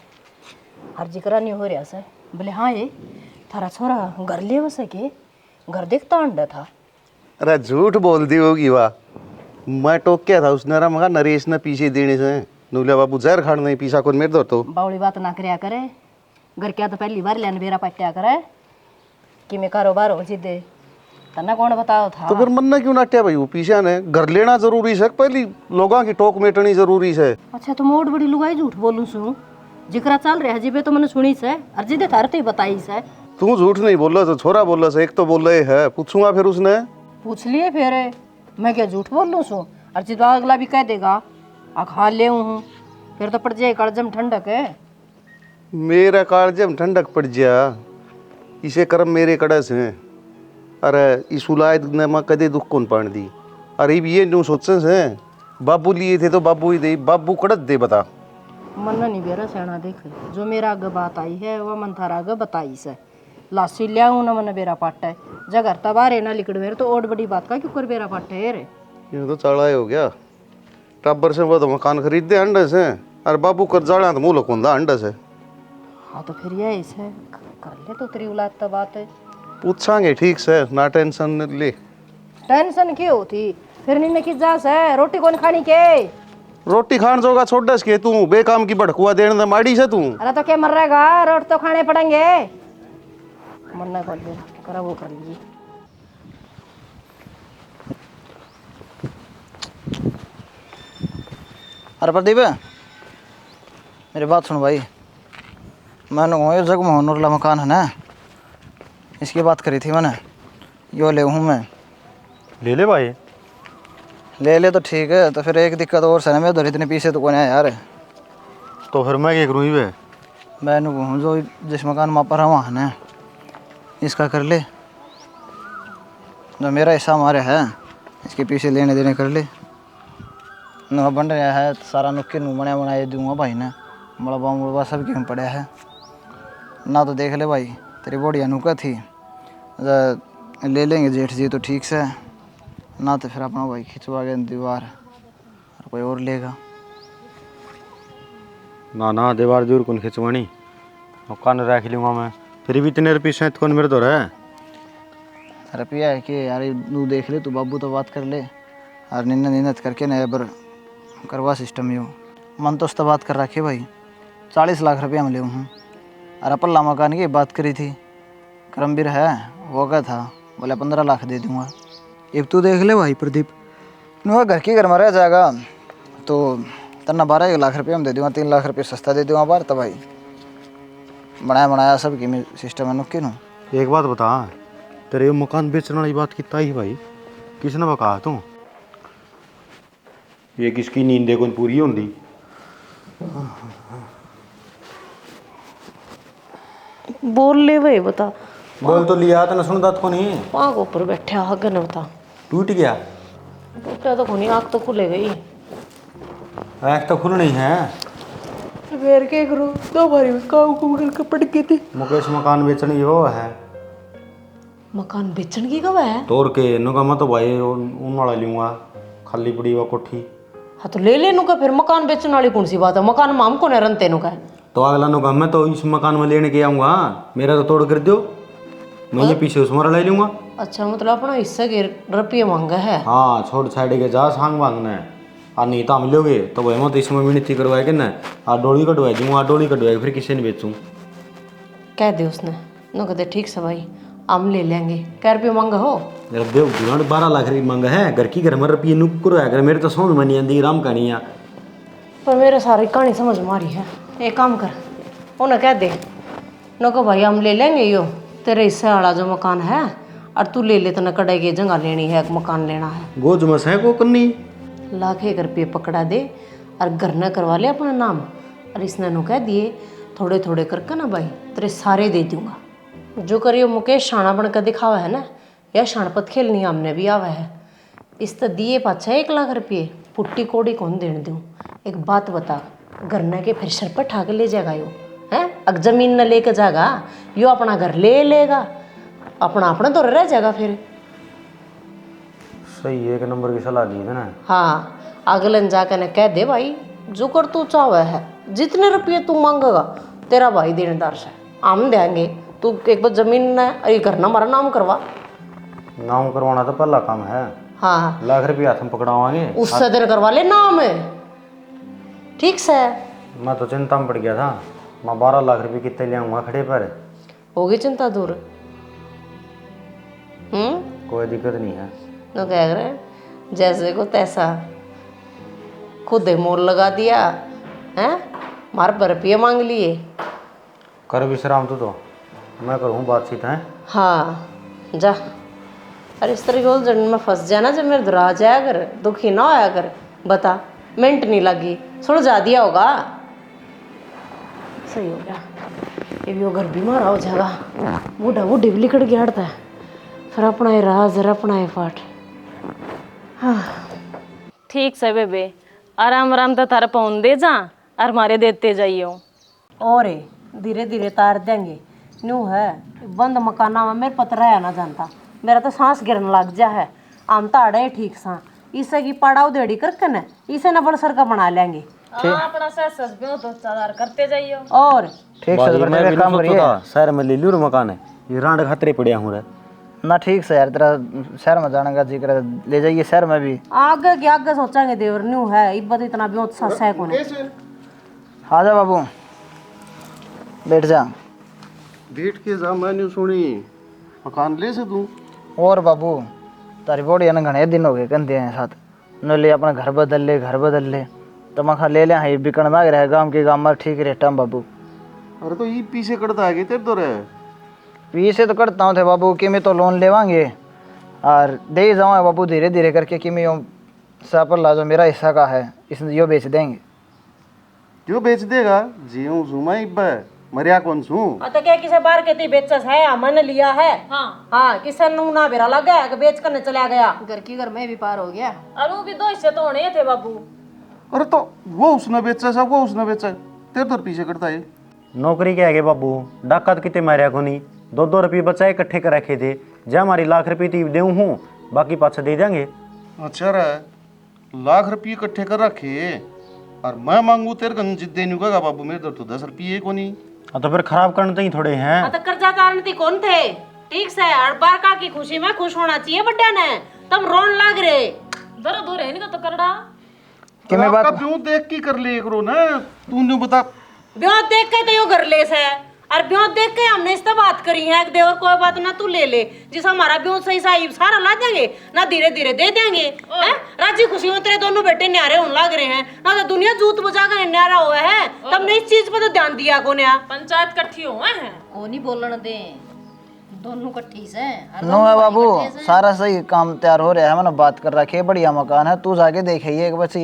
हर जिक्र नहीं हो रहा से। बोले हाँ ये थारा छोरा घर ले हो सके, घर देखता अंडा था। अरे झूठ बोल दी होगी वाह, मैं टोक क्या था उसने, रहा मगा नरेश ने पीछे देने से नूलिया बाबू जहर खाड़ नहीं पीछा कौन मेरे दो तो बावली बात ना करया करे, घर क्या तो पहली बार लेन बेरा पट्या करे कि मैं कारोबार हो जिदे तना कौन बताओ था। तो फिर मन ने क्यों नाट्या भाई, वो पीछे ने घर लेना जरूरी है, पहली लोगों की टोक मेटनी जरूरी है। अच्छा तो मोट बड़ी लुगाई झूठ बोलूं सु, जिकरा चल रहा जिबे तो मैंने सुनी से, और जिदे थारे तो बताई से। तू झूठ नहीं बोल रहा, छोरा बोल रहा, एक तो बोल रहे है, पूछूंगा फिर उसने पूछ लिए फिर मैं क्या झूठ बोल लूँ सु, और जिदा अगला भी कह देगा आ खा ले हूँ, फिर तो पड़ जाए कड़जम ठंडक है। मेरा कालजम ठंडक पड़ जा, इसे कर्म मेरे कड़स हैं। अरे इस उलायद ने माँ कदे दुख कौन पाण दी, अरे ये न्यू सोचे से बाबू लिए थे तो बाबू ही दे, बाबू कड़त दे बता। मन नहीं बेरा सेना देख, जो मेरा आगे बात आई है वह मन थारा आगे बताई से, लासी लिया हूँ ना मन बेरा पाटा है, जगह तबारे ना लिकड़ मेरे तो और बड़ी बात का क्यों कर बेरा पाटा है रे। ये तो चढ़ाई हो गया, टब्बर से वो तो मकान खरीद दे अंडे से, अरे बाबू कर जाड़ा तो मुँह लोग अंडे से। हाँ तो फिर ये इसे कर ले तो तेरी औलाद तो बात है, पूछांगे ठीक से, ना टेंशन ले। टेंशन क्यों होती, फिर नहीं किस जा से रोटी कौन खानी के, रोटी खान जोगा छोड़ दस के तू बेकाम की भड़कुआ देने दे माड़ी से तू। अरे तो क्या मर रहेगा, रोट तो खाने पड़ेंगे, मरना कर दे करा वो कर लीजिए। अरे प्रदीप मेरी बात सुन भाई, मैंने ये जग मोहनूरला मकान है ना, इसकी बात करी थी मैंने, यो ले हूँ मैं। ले ले भाई, ले तो ठीक है, तो फिर एक दिक्कत और है ना, मेरे उधर इतने पीछे तो कौन है यार। तो फिर मैं क्या करूँ वे, मैं कहूँ जो जिस मकान में पर वहाँ है ना, इसका कर ले, जो मेरा हिस्सा हमारे है इसके पीछे लेने देने कर ले, न बन रहा है सारा नुक्के नू बनाया बनाया दूंगा भाई ने, मलबा मुलबा सब क्यों पड़ा है ना, तो देख ले भाई तेरी बढ़िया नुका थी, ले लेंगे जेठ जी तो ठीक से, ना तो फिर अपना भाई खिंचवा के दीवार और कोई और लेगा। ना ना दीवार दूर कौन खिंचवानी, और कान रख लूँगा मैं, फिर भी इतने रुपये शायद कौन मेरे तो रहा है। रुपया है कि यार तू देख ले, तू बाबू तो बात कर ले और निन्नत करके न बर करवा सिस्टम यो मन तो उससे बात कर रखे भाई 40 लाख रुपया मिले हूँ। और अपल्ला मकान की बात करी थी, करमबीर है वो क्या था, बोले 15 लाख दे दूँगा। एक तू देख ले भाई प्रदीप, नुआ घर की घर में रह जाएगा तो तना 12 लाख रुपये में दे दूँगा, 3 लाख रुपये सस्ता दे दूँगा बार। तो भाई बनाया सब की सिस्टम है नुक्के नु। एक बात बता, तेरे मकान बेचने वाली बात कितना ही भाई, किसने बका तू? ये किसकी नींद देखो पूरी होंगी। बोल ले भाई बता। बोल तो लिया तो न सुनता तो नहीं। वहाँ के ऊपर बैठा हग न बता। टूट गया? टूटा तो नहीं, आँख तो खुले गई। आँख तो खुल नहीं है। फिर क्या करूँ, 2 बारी में काम कुम करके पड़ गई थी। मुकेश मकान बेचने की वो है। मकान बेचने की कब है? तोड़ के नुका मैं तो भाई उन वाला लूँगा, खाली पड़ी हुआ कोठी। हाँ तो ले लेनु का, फिर मकान बेचने वाली कौन सी बात है? मकान माम को न रनते नु का। तो अगला नुका मैं तो इस मकान में लेने के आऊँगा, मेरा तो तोड़ कर दो, मैं ये पीछे उसमें ले लूँगा। अच्छा मतलब अपना हिस्सा के रुपये मांगा है? हाँ, छोड़ छाड़ के जा सांग मांगना है। और नहीं तो हम लोगे तो भाई मैं तो इसमें मिनती करवाए के ना, आ डोली कटवाए दूँगा, डोली कटवाए फिर किसी ने बेचूँ। कह दे उसने, नो कहते ठीक से भाई हम ले लेंगे। क्या रुपये मांगा हो? मेरा बेव 12 लाख रुपये मांगा है, घर की घर में रुपये नुक्कर है, मेरे तो समझ में नहीं आती राम कहानियाँ। पर मेरे सारी कहानी समझ मारी है। एक काम कर, उन्हें कह दे नो को भाई हम ले लेंगे यो तेरे हिस्से वाला जो मकान है, और तू ले ले तो न कड़े की जगह लेनी है, मकान लेना है। गोज मस है को करनी। 1 रुपये पकड़ा दे और घर न करवा ले अपना नाम। और इसने नो कह दिए थोड़े थोड़े करके ना भाई तेरे सारे दे दूंगा। जो करियो मुकेश शाना बनकर दिखावा है ना, या शानपत खेलनी हमने भी आवा है। इस तो दिए पाछा 1 लाख रुपये, पुट्टी कोड़ी कौन देने दूँ? एक बात बता, घर न के फिर सर पर ठा के ले जाएगा यो है? अग जमीन न लेके जाएगा यो, अपना घर ले लेगा, अपना अपना तो रह जाएगा फिर। सही 1 नंबर की सलाह दी है ना। हाँ, अगलन जाकर ने कह दे भाई जो कर तू चाहे है, जितने रुपये तू मांगेगा तेरा भाई देनेदार से हम देंगे। तू एक बार जमीन न घर ना हमारा नाम करवा। नाम करवाना तो पहला काम है। हाँ, 1 लाख रुपये हाथ में पकड़ावाएंगे, उससे दिन करवा ले नाम, ठीक से। मैं तो चिंता में पड़ गया था, मैं 12 लाख रुपये कितने ले आऊँगा खड़े पर। होगी चिंता दूर। कोई दिक्कत नहीं है। तो कह रहे जैसे को तैसा, खुद ही मोल लगा दिया है, मार पर रुपये मांग लिए। कर विश्राम तो मैं करूँ बातचीत है। हाँ जा, अरे इस तरह की उलझन में फंस जाना, जब मेरे दुरा जाया कर, दुखी ना होया कर। बता, मिनट नहीं लगी, सुलझा दिया होगा। सही हो गया, ये भी वो घर बीमार हो जाएगा, बूढ़ा बूढ़ी भी लिकड़ के हटता है, फिर अपना ही राज और अपना ही पाठ। हाँ ठीक से बेबे, आराम आराम तो तारा पहुँच दे जा और मारे देते जाइयो। और धीरे धीरे तार देंगे। न्यू है बंद मकाना में मेरे पता रहा ना जानता, मेरा तो सांस गिरने लग जा है। आम तो आड़े ठीक सा, इसे की पड़ाव देड़ी करके न इसे न बड़ सर का बना लेंगे। अपना सस भी तो चादार करते जाइयो। और ठीक से मैं भी काम करिए शहर में ले लूँ मकान है, ये रांड खतरे पड़े हूँ रे ना। ठीक से यार, तेरा शहर में जाने का जिक्र है, ले जाइए शहर में भी। आगे की आगे सोचेंगे देवर। न्यू है इब्बत इतना भी सस है कौन। आ जा बाबू, बैठ जा। बैठ के जा, मैंने सुनी मकान ले से तू। और बाबू तारी बॉडी है ना, घने दिन हो गए कंधे हैं साथ न ले, अपना घर बदल ले, घर बदल ले। तो मैं खा ले लिया है, बिकन ना रहे गाँव के गाँव में ठीक रहता हूँ बाबू। अरे तो ये पीछे करता है तेरे तो रहे पीछे तो करता हूँ थे बाबू कि मैं तो लोन लेवांगे और दे ही जाऊँगा बाबू धीरे धीरे करके कि मैं सापर ला जो मेरा हिस्सा का है इसमें यो बेच देंगे। जो बेच देगा जी हूँ सुमा इब्बा मरिया कौन सू। तो क्या किसे बार के ती बेचस है, हमने लिया है। हाँ किसे ना बेरा लग गया कि बेच करने चला गया, घर की घर में भी पार हो गया। और वो भी 2 हिस्से तो होने थे बाबू। अरे तो वो उसने बेचा सब, वो उसने बेचा तेरे तो पीछे करता है। नौकरी क्या है बाबू, डाका तो कितने मारिया को नहीं, 2-2 रुपये बचाए इकट्ठे कर रखे थे, जब हमारी 1 लाख रुपये थी देऊँ हूँ, बाकी पाछा दे देंगे। अच्छा रहा 1 लाख रुपये इकट्ठे कर रखे और मैं मांगू तेरे कन जिद्दे नहीं होगा बाबू, मेरे तो 10 रुपये को नहीं। तो फिर खराब करने तो ही थोड़े हैं। तो कर्जा कारण थी कौन थे, ठीक से हर बार का की खुशी में खुश होना चाहिए बड्डा ने, तुम रोन लग रहे जरा दूर है इनका तो करड़ा कि मैं बात क्यों देख की कर ले करो ना, तूने बता। ब्यों देख के तो यो घर ले से, और ब्यों देख के हमने इस बात करी है एक देवर कोई बात ना तू ले ले, जिस हमारा ब्यों सही साहिब सारा ला देंगे ना, धीरे धीरे दे देंगे हैं। राजी खुशी में तेरे दोनों बेटे न्यारे होने लग रहे हैं ना, तो दुनिया जूत बजा कर न्यारा हुआ है, तुमने इस चीज पर तो ध्यान दिया को ने? पंचायत इकट्ठी हुए हैं। वो नहीं बोलने दे, दोनों कट्ठी से नो है बाबू, सारा सही काम तैयार हो रहा है, मैंने बात कर रखी है, बढ़िया मकान है, तू जाके देखिए एक बची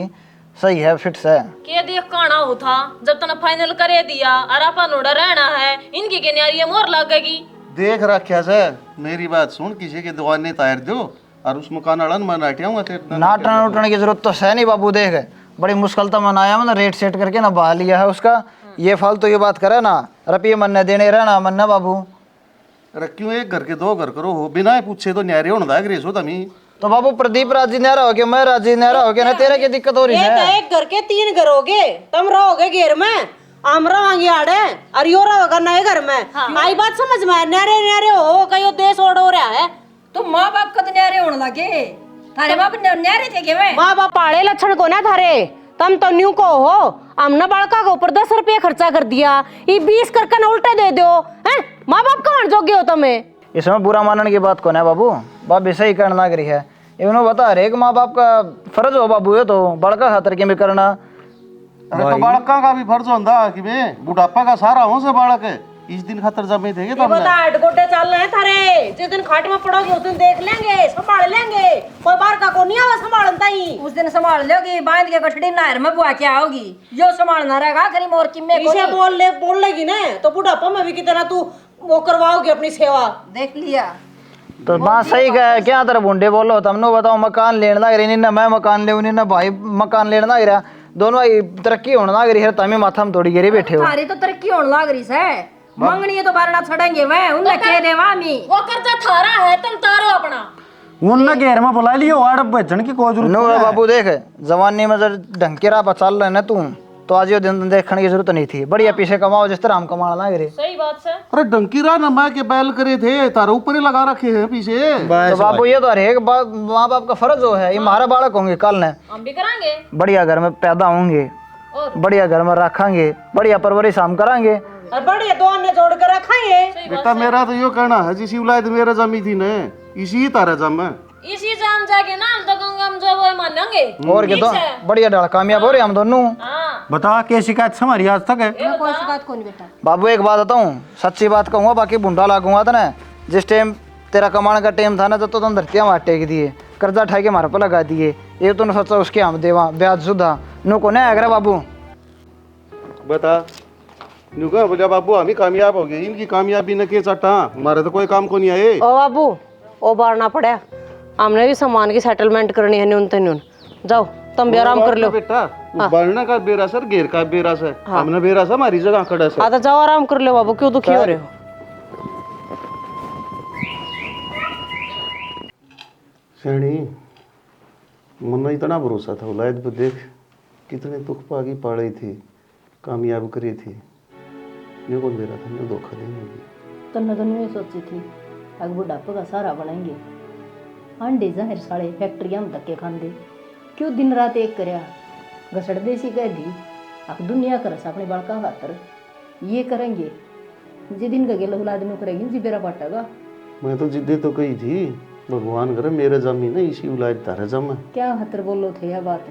सही है, फिक्स है। के देख काना हो था जब तने फाइनल करे दिया और अपन उड़ा रहना है, इनकी के न्यारी मोर लगेगी। देख रखा से मेरी बात सुन, किसी के दुआने तार दो और उस मकान अड़न में नाटियाऊंगा तेरे नाटन उठने की जरूरत तो है नहीं बाबू, देख बड़ी मुश्किल तो मनाया मैंने, रेट सेट करके ना बहा लिया है उसका, ये फालतू ये बात करे ना, रुपये मन देने रहना मन बाबू। अरे क्यों एक घर के दो घर करो हो, बिना पूछे तो न्यारे होने दाग रेसो तमी। तो बाबू प्रदीप राजी न्यारा हो गया, मैं राजी न्यारा हो गया ना, तेरे की दिक्कत हो रही ये है। तो एक घर के 3 घर हो गए, तुम रहोगे घेर में, हम रहोगे आड़े और यो रहोगा नए घर में। आई बात समझ में? न्यारे न्यारे हो कहीं देश ओढ़ हो रहा है। तो माँ बाप कद न्यारे होने लगे, थारे बाप न्यारे थे के मैं? माँ बाप पाड़े लक्षण को ना थारे, तुम तो न्यू को हो, हमने बड़का के ऊपर 10 रुपये खर्चा कर दिया, ये 20 करके ना उल्टे दे दो हैं। माँ बाप कहाँ जोगे हो तुम्हें? इसमें बुरा मानने की बात कौन है बाबू, बाप भी सही करना करी है, इन्होंने बता रहे माँ बाप का फर्ज हो बाबू, ये तो बड़का खातर के में करना। अरे तो बालका का भी फर्ज होता कि मैं बुढ़ापा का सारा हूँ से बालक है, इस दिन खातर जमे थे ये बता गोटे चल रहे हैं थारे, जिस दिन खाट में पड़ोगे उस दिन देख लेंगे, संभाल लेंगे, कोई बार का को नहीं आवा संभालता ही। उस दिन संभाल लोगी, बांध के गठड़ी नहर में बुआ के आओगी, जो संभालना रहेगा करी मोर किम्मे इसे बोल लेगी ना तो बुढ़ापा में भी कितना तू वो करवाओगे अपनी सेवा। देख लिया तो बात सही है, क्या तरह बुंडे बोलो, तुमने बताओ मकान लेने लग रही, ना मैं मकान ले ना भाई मकान लेने लग रहा, दोनों तरक्की होने लग रही है, तमें माथा में थोड़ी गिरी बैठे हो। थारी तो तरक्की होने लग रही है, मंगनी है तो बारना छड़ेंगे मैं, उन्हें कह दे मामी वो कर्जा थारा है, तुम तारो अपना। उनने घेर में बुला लियो, आड़ भेजन की कोई जरूरत नो बाबू देख, जवानी में जब ढंग के राह पर चल रहे ना तू, तो आज ये दिन देखने की जरूरत नहीं थी, बढ़िया पीछे कमाओ जिस तरह हम कमाना लग रहे। सही बात है। अरे डंकी रा ना मैं के बैल करे थे, तारे ऊपर ही लगा रखे हैं पीछे। तो बाबू ये तो हरेक माँ बाप का फर्ज हो है, ये हमारा बालक होंगे कल ने, हम भी करांगे, बढ़िया घर में पैदा होंगे, बढ़िया घर में रखेंगे, बढ़िया परवरिश हम करांगे, और बढ़िया दो अन्य जोड़ कर रखेंगे। बेटा मेरा तो यो कहना है, जिसी औलाद मेरा जमी थी न इसी तारा जम है। इसी जाम जाके ना हम तो गंगा हम जो वो मानेंगे। और क्या तो बढ़िया डाल कामयाब हो रहे हम दोनों। हाँ बता क्या शिकायत से हमारी आज तक है? कोई शिकायत को नहीं बेटा। बाबू एक बात बताऊं, सच्ची बात कहूँगा, बाकी बुंडा लागूंगा था ना, जिस टाइम तेरा कमाने का टाइम था ना, जब तो तुम धरतियाँ वहाँ टेक दिए, कर्जा उठा के हमारे पर लगा दिए, ये तूने सोचा उसके हम देवा ब्याज सुधा नो को नहीं आएगा बाबू। बता नुका बोलिया बाबू हम ही कामयाब हो गए, इनकी कामयाबी न के चटा, हमारे तो कोई काम को नहीं आए। ओ बाबू ओ बारना पड़ा, हमने भी सामान की सेटलमेंट करनी है न्यून ते न्यून, जाओ तुम भी आराम कर लो। बेटा बढ़ने का बेरा सर, घेर का बेरा सर, हमने बेरा सर हमारी जगह खड़ा सर। हाँ तो जाओ आराम कर लो बाबू, क्यों दुखी हो रहे हो? शैणी मन इतना भरोसा था औलाद पर, देख कितने दुख पागी पाड़ी थी, कामयाब करी थी, ये कौन दे रहा था, धोखा देंगे। तुमने तो नहीं सोची थी अग बुढ़ापे का सहारा बनाएंगे, अंडे जाहिर साड़े फैक्ट्रियां में धक्के खाते, क्यों दिन रात एक करया घसड़ देसी कह दी, अब दुनिया कर अपने बड़का खातर ये करेंगे, जी दिन का गेल औलाद नु करेंगे जी बेरा पटेगा। मैं तो जिद्दे तो कही थी, भगवान करे मेरे जमी ना इसी औलाद तारा जमा। क्या खातर बोलो थे यह बात,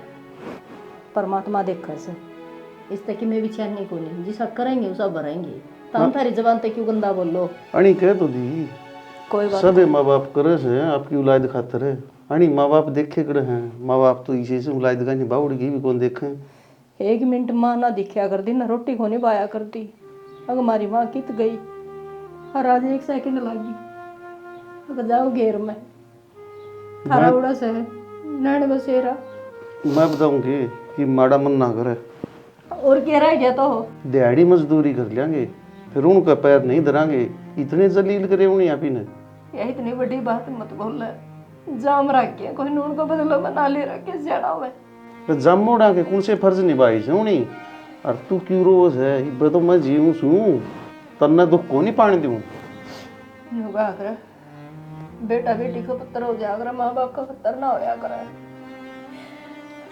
परमात्मा देखा से इस तक में भी चैन नहीं को नहीं, जिसा करेंगे उसा भरेंगे, तुम थारी जबान तक क्यों गंदा बोलो। अणी कह तो दी कोई बात सब माँ बाप करे से आपकी औलाद खातर है, अणी माँ बाप देखे करे हैं, माँ बाप तो इसे से औलाद का नहीं बाउड़ की भी कौन देखे। एक मिनट माँ ना दिखा कर दी ना रोटी को नहीं पाया करती, अगर हमारी माँ कित गई और आज 1 सेकंड लगी, अगर जाओ घेर में थारा उड़ा से नैन बसेरा। मैं बताऊंगी कि माड़ा मन ना करे, और कह रहा है तो दिहाड़ी मजदूरी कर लेंगे, फिर उनका पैर नहीं धरांगे, इतने जलील करे उन्हें आप ही ने। यह इतनी बड़ी बात मत बोल, जाम रख के कोई नून को बदलो बना ले रखे ज्यादा हुआ तो जम उड़ा के कौन से फर्ज निभाई से उन्हीं, और तू क्यों रोज है, इब तो मैं जीऊं सू तन्ना दुख को नहीं पानी दूं। नुगा कर बेटा बेटी का पुत्र हो जाया करे, माँ बाप का पुत्र ना होया करे।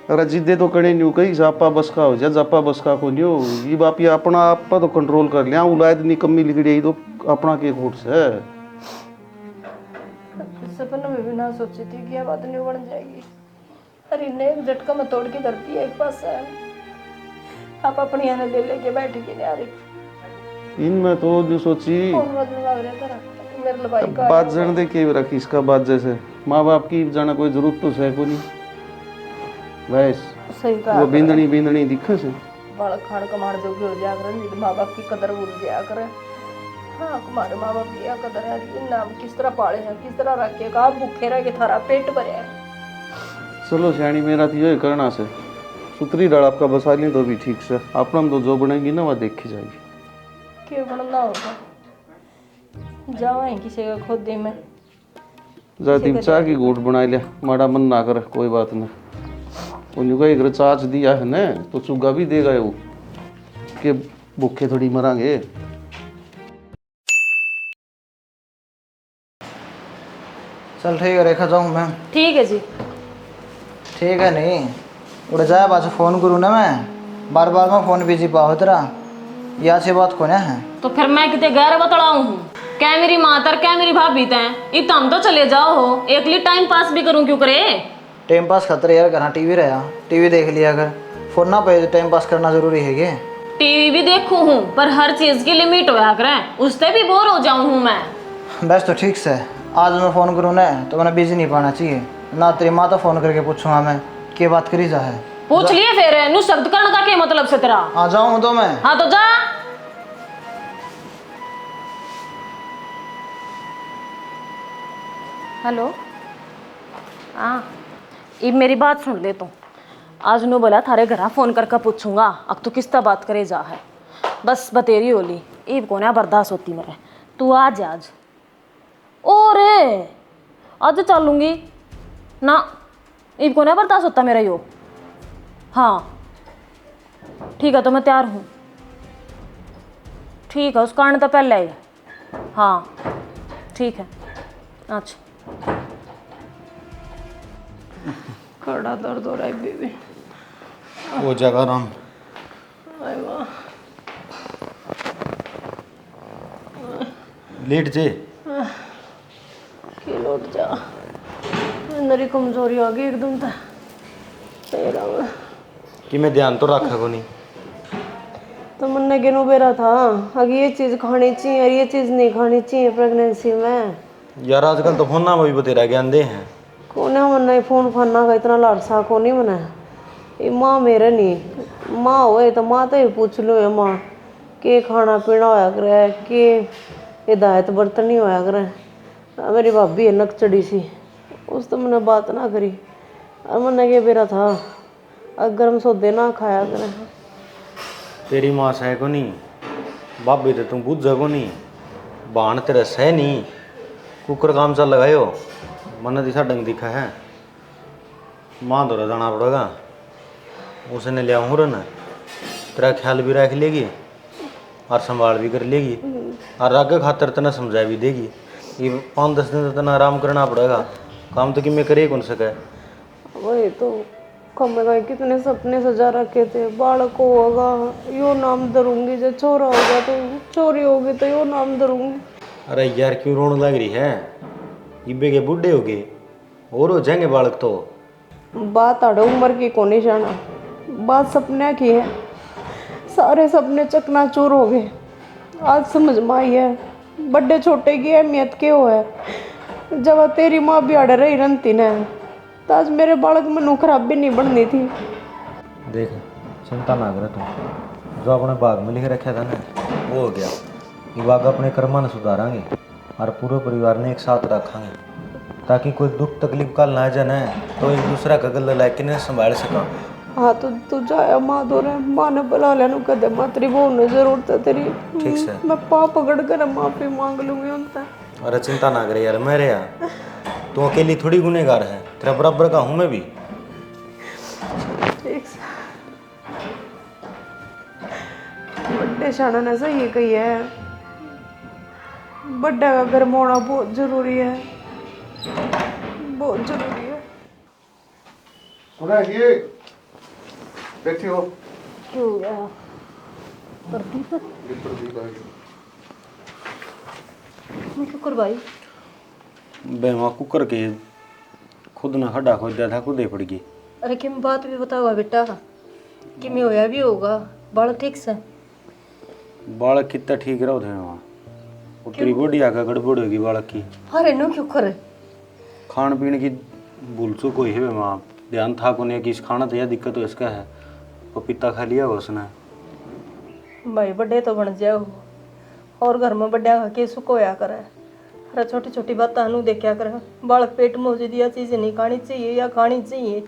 अरे जिद्दे तो कड़े न्यू कही जापा बस का हो जा, जापा बस का को न्यू ये बाप ये अपना आप तो कंट्रोल कर लिया, उलायद निकम्मी लिगड़ी तो अपना के घोट से। सपने में भी ना सोची थी कि यह बात नहीं बन जाएगी। अरे ने एक झटका में तोड़ के धरती है एक पास है, आप अपनी आने ले लेके बैठ के नहीं आ रही। इनमें तो जो सोची कौन बदल लग रहा तेरा मेरे लबाई का बात जन दे के रखी इसका बात जैसे माँ बाप की जाना कोई जरूरत तो है को नहीं बस सही कहा। वो बिंदनी बिंदनी दिखे से बालक खाड़ कमाड़ जोगे हो जाया करे, माँ बाप की कदर भूल जाया करे। हाँ तुम्हारे माँ बाप की कदर है, इन नाम किस तरह पाले हैं, किस तरह रखे, कहा भूखे रह के थारा पेट भरे है। चलो सियाणी मेरा तो यही करना से सुतरी डाल आपका बसा लें तो भी ठीक से, अपना तो जो बनेगी ना वह देखी जाएगी। क्यों बनना होगा, जाओ किसी का खुद दे में जाती चाह की घूट बना लिया, माड़ा मन ना कर कोई बात नहीं। उन्हें का एक चार्ज दिया है ना तो चुगा भी देगा वो कि भूखे थोड़ी मरांगे। चल ठीक है, रेखा जाऊँ मैं। ठीक है जी। ठीक है नहीं उड़ जाए बाद फ़ोन करूँ ना मैं, बार बार मैं फ़ोन बिजी पाओ तेरा, ये अच्छी बात को ना है। तो फिर मैं कितने गैर बतड़ाऊँ हूँ, क्या मेरी मातर क्या मेरी भाभी तैं, ये तुम तो चले जाओ हो, एकली टाइम पास भी करूँ क्यों करे। टाइम पास खतर यार कहाँ टीवी रहा, टीवी देख लिया अगर फ़ोन ना पे तो टाइम पास करना ज़रूरी है क्या। टीवी भी देखूँ हूँ पर हर चीज़ की लिमिट होया करे, उससे भी बोर हो जाऊँ हूँ मैं। बस तो ठीक से आज मैं फ़ोन करूँ ना तो मैंने बिजी नहीं पाना चाहिए ना, तेरी माँ तो फ़ोन करके पूछूंगा मैं क्या बात करी जा है। पूछ लिए फिर नु शब्द करण का क्या मतलब से तेरा। आ जाऊँ तो मैं। हाँ तो जा। हेलो हाँ अब मेरी बात सुन ले तू, आज नु बोला थारे घर फोन करके पूछूंगा, अब तू किसता बात करे जा है, बस बतेरी होली ईब को ना बर्दाश्त होती मेरे, तू आज आज और आज चलूंगी ना, ईब को ना बर्दाश्त होता मेरा यो। हाँ ठीक है तो मैं तैयार हूँ, ठीक है उसका आने तो पहले ही। हाँ ठीक है अच्छा। कड़ा दर्द हो रहा है बेबी। वो जगह राम लेट जे कि लौट जा, मेरी कमजोरी आ गई एकदम था तेरा में। कि मैं ध्यान तो रखा को नहीं, तो मन गिनो बेरा था अगर ये चीज़ खानी चाहिए और ये चीज़ नहीं खानी चाहिए प्रेगनेंसी में। यार आजकल तो फोन ना भी बतेरा ज्ञान दे हैं, कोने मन फोन फाना का इतना लालसा को नहीं मना, ये माँ मेरे नहीं, माँ होए तो माँ तो ही पूछ लो है माँ के खाना पीना होया करे, के हिदायत बर्तन नहीं होया करे। मेरी भाभी है नक चढ़ी सी, उस तो मैंने बात ना करी और मन के बेरा था अगर हम सौदे ना खाया करें। तेरी माँ सह को नहीं, बाबे तो तुम बुझ को नहीं, बाण तेरा सह नहीं, कुकर काम चल लगायो मन दिशा डंग दिखा है, माँ दौरा जाना पड़ेगा, उसने लिया हूँ रन, तेरा ख्याल भी रख लेगी और संभाल भी कर लेगी और आगे खातर तना समझा भी देगी। ये 5-10 दिन तना आराम करना पड़ेगा, काम तो कि मैं करे कौन सके। वही तो कम का कितने सपने सजा रखे थे, बालक होगा यो नाम धरूंगी, जब छोरा होगा तो छोरी होगी तो यो नाम धरूंगी। अरे यार क्यों रोने लग रही है, इब्बे के बूढ़े हो गए और हो जाएंगे बालक तो। बात आड़े उम्र की कोनी जाना, बात सपने की है, सारे सपने चकनाचूर हो गए। आज समझ में आई है बड़े छोटे की अहमियत क्यों है। जब तेरी माँ भी अड़ रही रंती ने तो आज मेरे बालक में खराब भी नहीं बननी थी। देख चिंता ना करे तू, जो अपने भाग में लिख रखा था ना वो हो गया, ये बाग अपने कर्मा ने सुधारांगे और पूरे परिवार ने एक साथ रखेंगे ताकि कोई दुख तकलीफ का ना जाए तो एक दूसरा का गले लाके ने संभाल सका। हाँ तो तू जाया माँ दो रहे, माँ ने बुला लिया कदे माँ तेरी बहू ने जरूरत है तेरी, ठीक से मैं पाँव पकड़ कर माफी मांग लूंगी उनसे। अरे चिंता ना करे यार, मैं यार तू अकेली थोड़ी गुनहगार है, तेरा बराबर का हूँ मैं भी। ठीक से बड्डे शाना ने सही कही है, बड्डा का घर में होना बहुत जरूरी है। बहुत जरूरी है। सुना ये बैठी हो क्यों हो गया? शुक्र भाई बेमा कुकर के खुद ने खड्डा खोद दिया था, खुद ही पड़ गई। अरे किम बात भी बताओ बेटा, कि में होया भी होगा बाल ठीक से? बालक कितना ठीक रहो थे वहाँ, तेरी बॉडी आकर गड़बड़ होगी बालक की। अरे नो क्यों करे? खान पीने की भूल चूक कोई है वहाँ, ध्यान था को नहीं कि इस खाना तो यह दिक्कत तो इसका है, पपीता खा लिया होगा उसने। भाई बड़े तो बन जाओ, और घर में बड़ा के सुख होया करे। अरे छोटी छोटी बात अनु देखा करे, बालक पेट में हो दिया चीज नहीं खानी चाहिए या खानी चाहिए।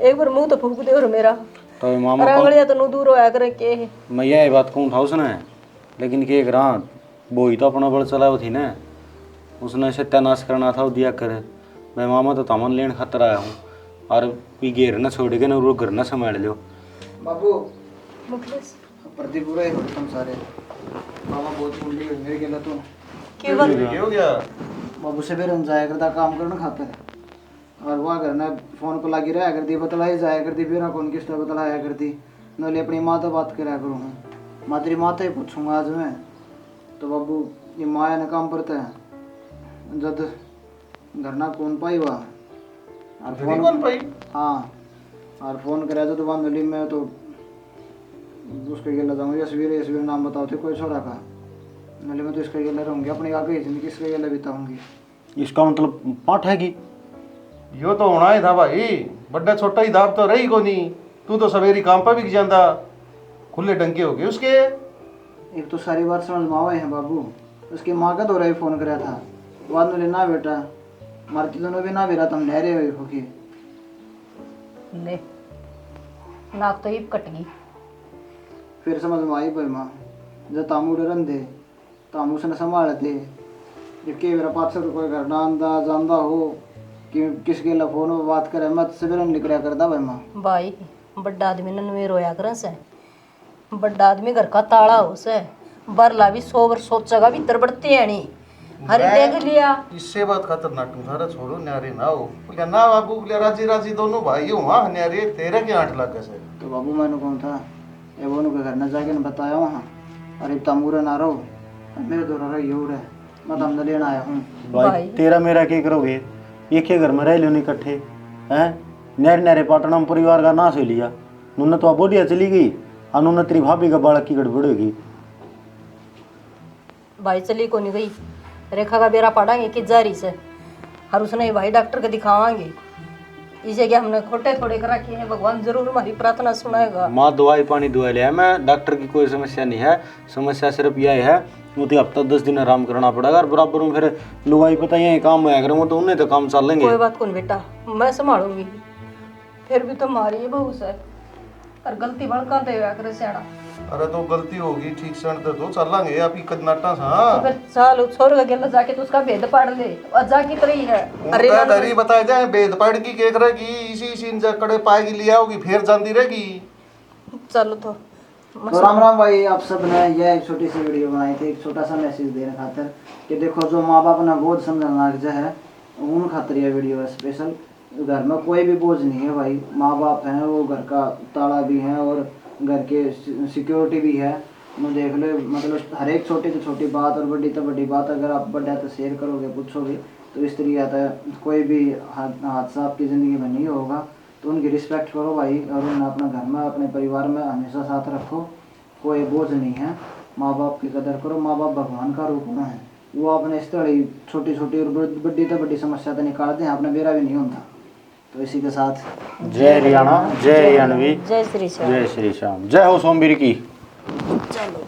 एक बार मुंह तो फूक दे और मेरा, तो मामा रंगड़िया तो दूर होया करे के। मैं यह बात कहूँ था उसने, लेकिन कि एक रात वो ही तो अपना बल चलाओ थी ना, उसने सत्यानाश करना था वो दिया करे। मैं मामा तो तमन लेन खातर आया हूँ, और भी घेर न छोड़ के ना वो घर न संभाल लो। बाबू मुखलेस प्रति पूरा ही तुम सारे मामा बहुत मुंडी मेरे गेला तो क्यों बात? हो गया बाबू से बेरन जाया करता काम करना खाता है, और वहाँ करना फोन पर लगी रहा करती, बतलाई जाया करती, फिर कौन किस तरह बतलाया करती। नले अपनी माँ तो बात करा करूँ, माँ तेरी माँ तो ही पूछूंगा आज मैं। तो बाबू ये माया ने काम करता है, जब घर ना कौन पाई हुआ और फोन पाई हाँ, और फोन करा तो वहाँ मिली मैं तो उसके गेला जाऊँगा। यशवीर नाम बताओ थे कोई छोरा का, मिली मैं तो इसके गेला रहूँगी, अपनी आगे ही जिंदगी इसके गेला बिताऊँगी। इसका मतलब पाठ है कि यो तो होना ही था भाई, बड्डा छोटा ही दाब तो रही को नहीं। तू तो सवेरी काम पर भी जाता, खुले डंके हो गए उसके। एक तो सारी बात समझ में आवे हैं बाबू, उसकी माँ का दौरा ही फोन कराया था, बाद में ना बेटा मारती दोनों भी ना बेरा तुम नहरे हुए होगी। ले नाक तो ही कट गई। फिर समझ में आई भाई माँ, जब तामू डरन दे तामू से न संभालते, जबकि मेरा पाँच सौ रुपये घर आंदा जानदा हो कि किसके ला फोन में बात करे, मैं सवेरे निकला करता भाई माँ। भाई बड्डा आदमी ने नवे रोया कर से, बड्डा आदमी घर का ताला हो से, बरला भी 100 बार सोचेगा भीतर बढ़ती है नहीं। अरे देख लिया इससे बात खातर नाटू थारा छोरो न्यारे ना हो बोलिया ना बाबू, बोलिया राजी राजी दोनों भाई हो वहाँ न्यारे तेरे के 8 लाख से। तो बाबू मैंने कौन था ये वो के घर न जाके न बताया वहाँ, अरे तमूरे ना रहो मेरे दो रहा ये रहा, मैं तमने लेना आया हूँ। भाई तेरा मेरा क्या करोगे, एक ही घर में रह लो नहीं इकट्ठे हैं। नहरे नहरे पाटना में परिवार का नाश हो लिया, नूने तो बोडिया चली गई, अनुने तेरी भाभी का बालक की गड़बड़ होगी। भाई चली को नहीं गई, रेखा का बेरा पड़ाएंगे कि जारी से, और उसने भाई डॉक्टर को दिखावाएंगे। इस जगह हमने खोटे थोड़े कर रखे हैं, भगवान जरूर हमारी प्रार्थना सुनाएगा। माँ दवाई पानी दुआ लिया, मैं डॉक्टर की कोई समस्या नहीं है, समस्या सिर्फ यह है वो तो हफ्ता 10 दिन आराम करना पड़ेगा, और बराबर में फिर लुगाई पता ही काम होया करेंगे तो उन्हें तो काम चल लेंगे। कोई बात कौन बेटा, मैं संभालूंगी। फिर भी तो मारी है बहू से, और गलती बड़का दे करे सियाड़ा। अरे तो गलती होगी ठीक से तो चलांगे आप ही कदनाटा सा। तो फिर चल छोड़ के गेला जाके तो उसका भेद पढ़ ले, और जाकी तरी है। अरे डरी बताए जाए भेद पड़ की केक रहेगी, इसी सीन जकड़े पाएगी लिया होगी फिर जानती रहेगी। चलो तो राम राम भाई, आप सब ने यह एक छोटी सी वीडियो बनाई थी, एक छोटा सा मैसेज देने खातिर कि देखो जो माँ बाप ना बोझ समझना लग जाए उन खातिर यह वीडियो है स्पेशल। घर में कोई भी बोझ नहीं है भाई, माँ बाप हैं वो घर का ताला भी हैं और घर के सिक्योरिटी भी है। मैं देख लो मतलब हर एक छोटी से छोटी बात और बड़ी तो बड़ी बात अगर आप बड़ा तो शेयर करोगे पूछोगे तो इस तरीके आता है, कोई भी हादसा आपकी ज़िंदगी में नहीं होगा। तो उनकी रिस्पेक्ट करो भाई, और उन्हें अपने घर में अपने परिवार में हमेशा साथ रखो, कोई बोझ नहीं है। माँ बाप की कदर करो, माँ बाप भगवान का रूप में है, वो अपने इस तरह छोटी छोटी और बड़ी तो बड़ी समस्या तो निकालते हैं, अपना बेरा भी नहीं होता। तो इसी के साथ जय हरियाणा, जय हरियाणवी, जय श्री श्याम। जय श्री श्याम, जय हो सोमवीर की। चलो।